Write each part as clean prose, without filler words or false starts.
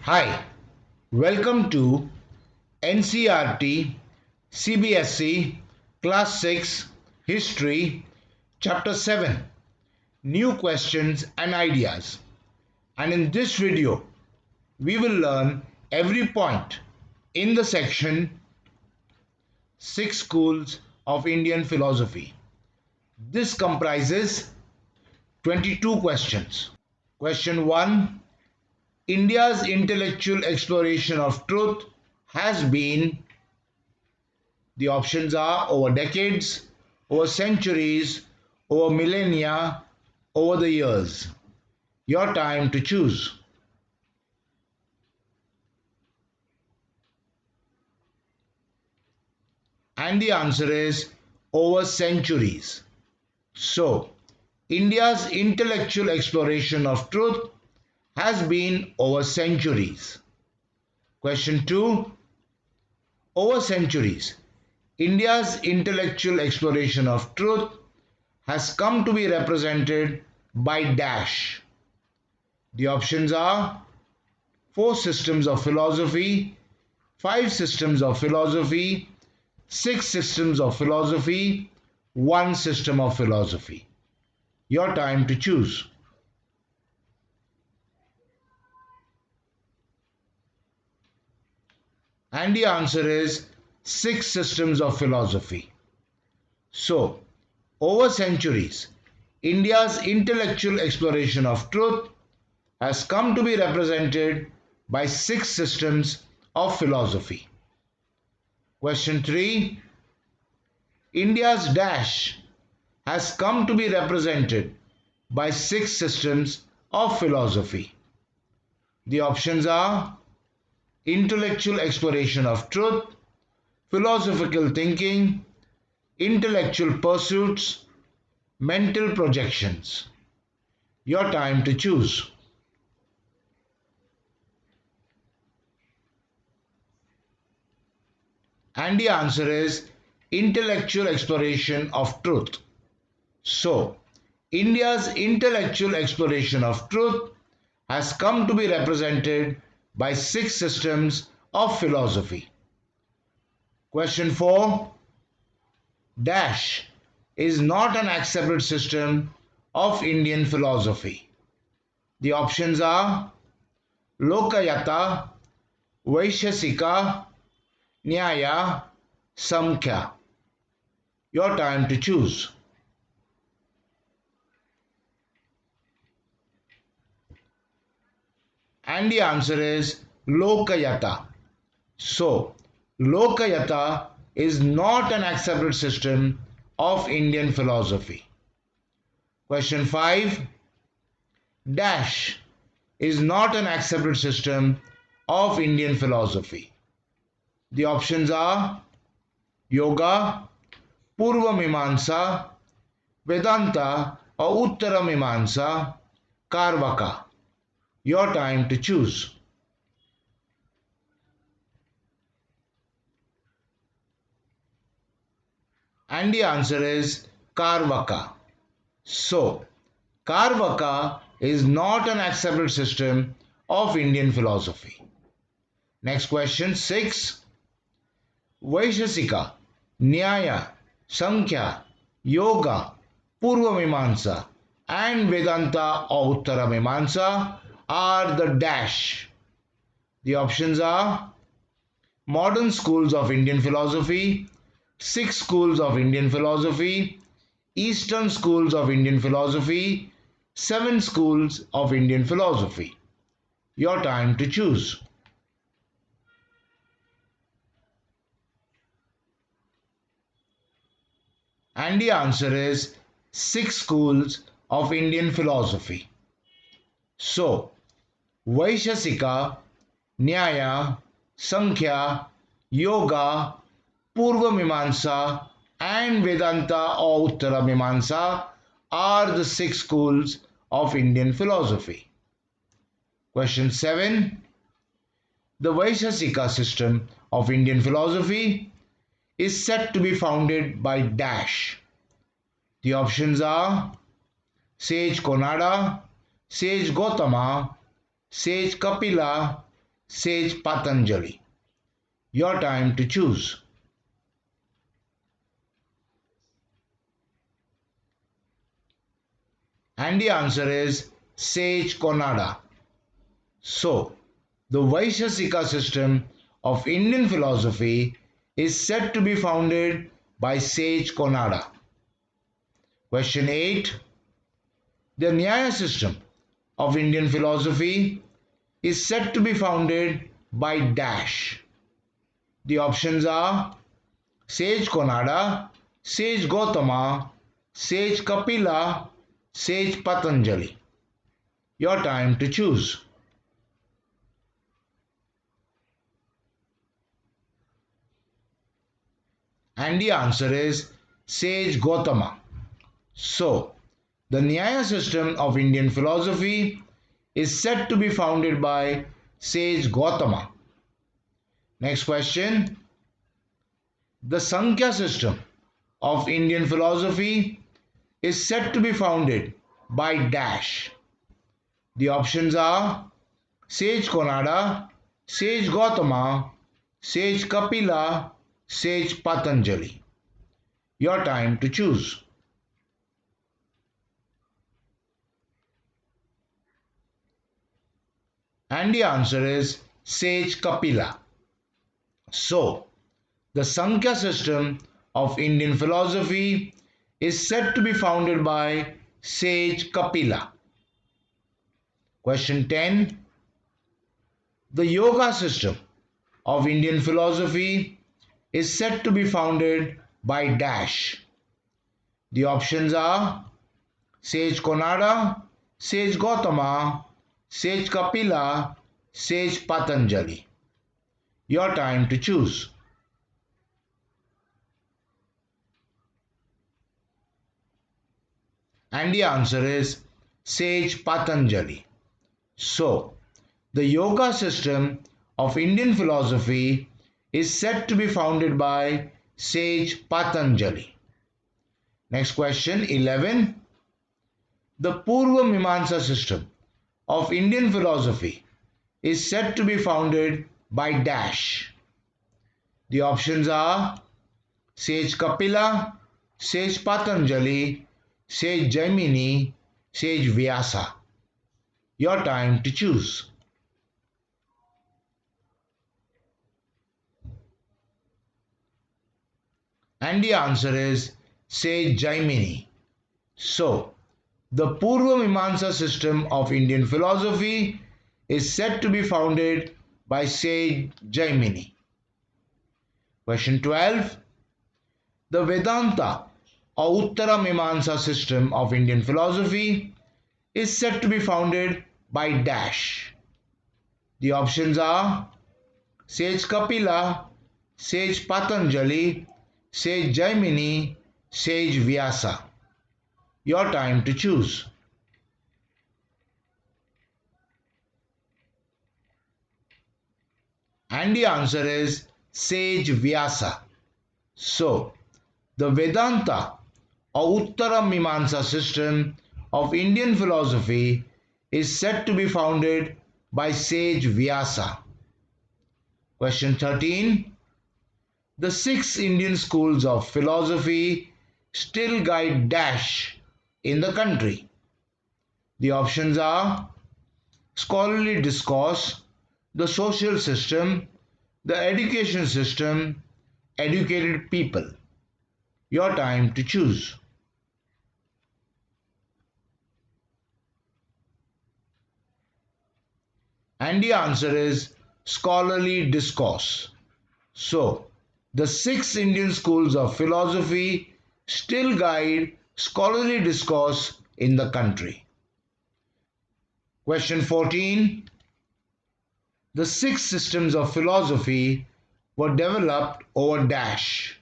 Hi, welcome to NCRT CBSE Class 6 History Chapter 7 New Questions and Ideas. And in this video, we will learn every point in the section 6 Schools of Indian Philosophy. This comprises 22 questions. Question 1. India's intellectual exploration of truth has been, the options are over decades, over centuries, over millennia, over the years. Your time to choose. And the answer is over centuries. So, India's intellectual exploration of truth has been over centuries. Question 2. Over centuries, India's intellectual exploration of truth has come to be represented by dash. The options are 4 systems of philosophy, 5 systems of philosophy, 6 systems of philosophy, 1 system of philosophy. Your time to choose. And the answer is 6 systems of philosophy. So, over centuries, India's intellectual exploration of truth has come to be represented by 6 systems of philosophy. Question 3. India's dash has come to be represented by 6 systems of philosophy. The options are intellectual exploration of truth, philosophical thinking, intellectual pursuits, mental projections. Your time to choose. And the answer is intellectual exploration of truth. So, India's intellectual exploration of truth has come to be represented by 6 systems of philosophy. Question 4. Dash is not an accepted system of Indian philosophy. The options are Lokayata, Vaishesika, Nyaya, Samkhya. Your time to choose. And the answer is Lokayata. So, Lokayata is not an accepted system of Indian philosophy. Question 5. Dash is not an accepted system of Indian philosophy. The options are Yoga, Purva Mimamsa, Vedanta or Uttara Mimamsa, Karvaka. Your time to choose. And the answer is Karvaka. So, Karvaka is not an accepted system of Indian philosophy. Next question 6. Vaishesika, Nyaya, Samkhya, Yoga, Purva Mimamsa and Vedanta or Uttara Mimamsa are the dash. The options are modern schools of Indian philosophy, 6 schools of Indian philosophy, Eastern schools of Indian philosophy, 7 schools of Indian philosophy. Your time to choose. And the answer is 6 schools of Indian philosophy. So, Vaishesika, Nyaya, Samkhya, Yoga, Purva Mimamsa and Vedanta or Uttara Mimamsa are the 6 schools of Indian philosophy. Question 7. The Vaishesika system of Indian philosophy is said to be founded by dash. The options are Sage Konada, Sage Gotama, Sage Kapila, sage Patanjali. Your time to choose. And the answer is sage Konada. So, the Vaisheshika system of Indian philosophy is said to be founded by sage Konada. Question 8. The Nyaya system of Indian philosophy is said to be founded by dash. The options are sage Konada, sage Gautama, sage Kapila, sage Patanjali. Your time to choose. And the answer is sage Gautama. So, the Nyaya system of Indian philosophy is said to be founded by sage Gautama. Next question. The Sankhya system of Indian philosophy is said to be founded by dash. The options are sage Konada, sage Gautama, sage Kapila, sage Patanjali. Your time to choose. And the answer is sage Kapila. So, the Sankhya system of Indian philosophy is said to be founded by sage Kapila. Question 10. The Yoga system of Indian philosophy is said to be founded by dash. The options are sage Konada, sage Gautama, sage Kapila, sage Patanjali. Your time to choose. And the answer is sage Patanjali. So, the yoga system of Indian philosophy is said to be founded by sage Patanjali. Next question 11. The Purva Mimamsa system of Indian philosophy is said to be founded by dash. The options are sage Kapila, sage Patanjali, sage Jaimini, sage Vyasa. Your time to choose. And the answer is sage Jaimini. So, the Purva Mimamsa system of Indian philosophy is said to be founded by sage Jaimini. Question 12. The Vedanta or Uttara Mimamsa system of Indian philosophy is said to be founded by dash. The options are sage Kapila, sage Patanjali, sage Jaimini, sage Vyasa. Your time to choose. And the answer is sage Vyasa. So, the Vedanta or Uttara Mimamsa system of Indian philosophy is said to be founded by sage Vyasa. Question 13. The six Indian schools of philosophy still guide dash in the country. The options are scholarly discourse, the social system, the education system, educated people. Your time to choose. And the answer is scholarly discourse. So, the six Indian schools of philosophy still guide scholarly discourse in the country. Question 14. The six systems of philosophy were developed over dash.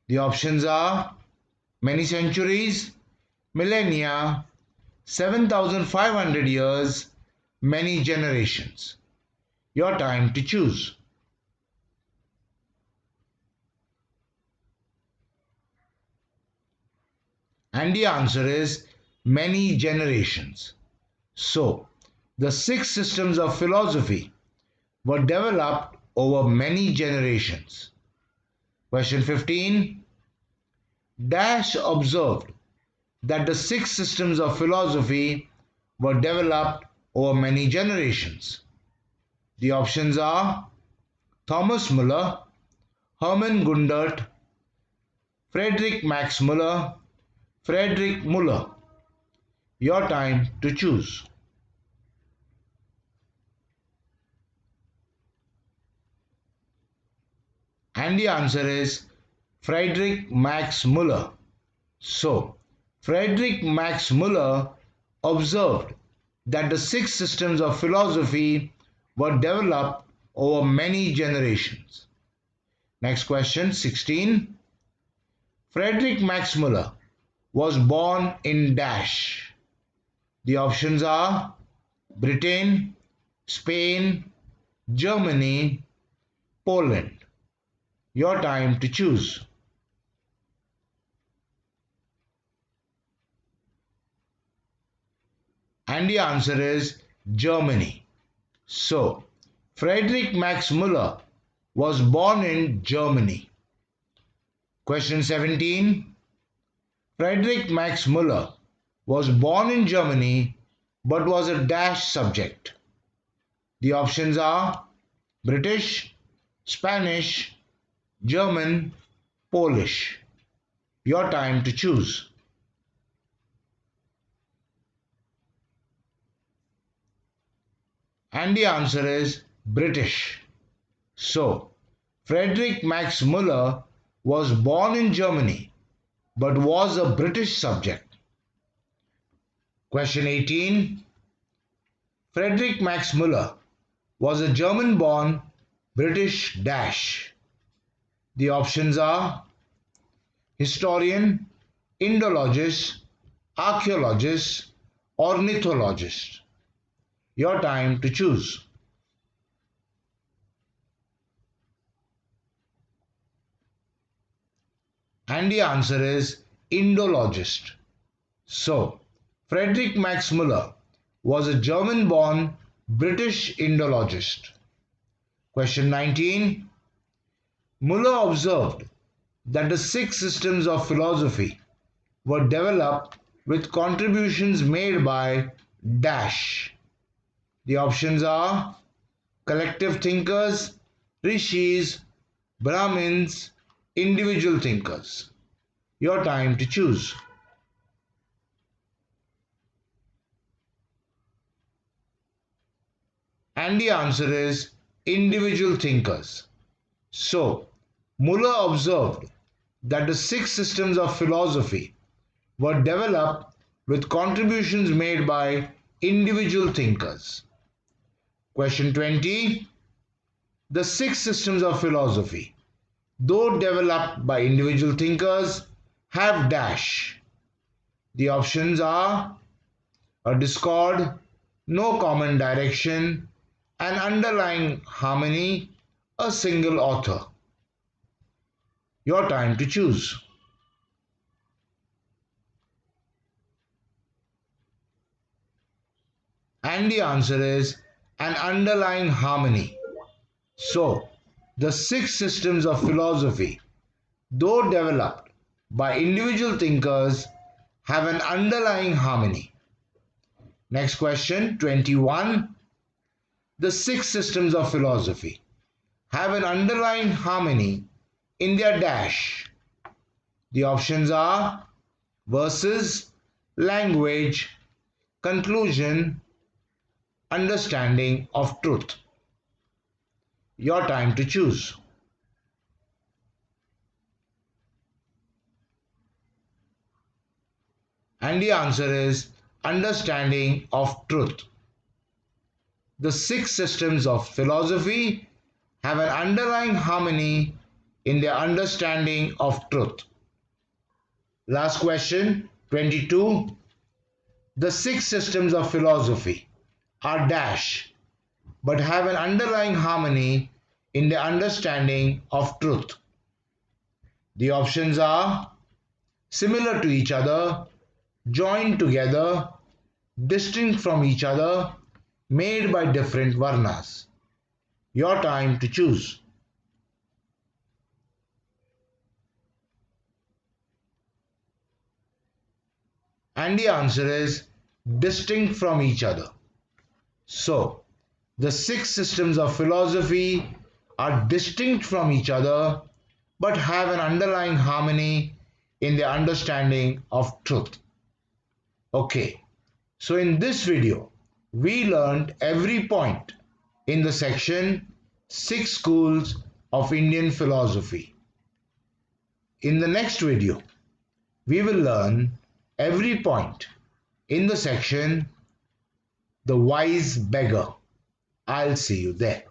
The options are many centuries, millennia, 7,500 years, many generations. Your time to choose. And the answer is many generations. So, the six systems of philosophy were developed over many generations. Question 15. Dash observed that the six systems of philosophy were developed over many generations. The options are Thomas Muller, Hermann Gundert, Friedrich Max Muller, Friedrich Muller. Your time to choose. And the answer is Friedrich Max Muller. So, Friedrich Max Muller observed that the six systems of philosophy were developed over many generations. Next question 16. Friedrich Max Muller was born in Dash. The options are Britain, Spain, Germany, Poland. Your time to choose. And the answer is Germany. So, Friedrich Max Muller was born in Germany. Question 17. Friedrich Max Muller was born in Germany but was a Dash subject. The options are British, Spanish, German, Polish. Your time to choose. And the answer is British. So, Friedrich Max Muller was born in Germany but was a British subject. Question 18. Friedrich Max Muller was a German born British Dash. The options are historian, Indologist, archaeologist, ornithologist. Your time to choose. And the answer is Indologist. So, Friedrich Max Muller was a German born British Indologist. Question 19. Muller observed that the six systems of philosophy were developed with contributions made by Dash. The options are collective thinkers, rishis, Brahmins, individual thinkers. Your time to choose. And the answer is individual thinkers. So, Muller observed that the six systems of philosophy were developed with contributions made by individual thinkers. Question 20. The six systems of philosophy, though developed by individual thinkers, have dash. The options are a discord, no common direction, an underlying harmony, a single author. Your time to choose. And the answer is an underlying harmony. So, the six systems of philosophy, though developed by individual thinkers, have an underlying harmony. Next question 21. The six systems of philosophy have an underlying harmony in their dash. The options are verses, language, conclusion, understanding of truth. Your time to choose. And the answer is understanding of truth. The six systems of philosophy have an underlying harmony in their understanding of truth. Last question 22. The six systems of philosophy are dash but have an underlying harmony in their understanding of truth. The options are similar to each other, joined together, distinct from each other, made by different varnas. Your time to choose. And the answer is distinct from each other. So, the six systems of philosophy are distinct from each other but have an underlying harmony in their understanding of truth. Okay, so in this video, we learned every point in the section Six Schools of Indian Philosophy. In the next video, we will learn every point in the section The Wise Beggar. I'll see you there.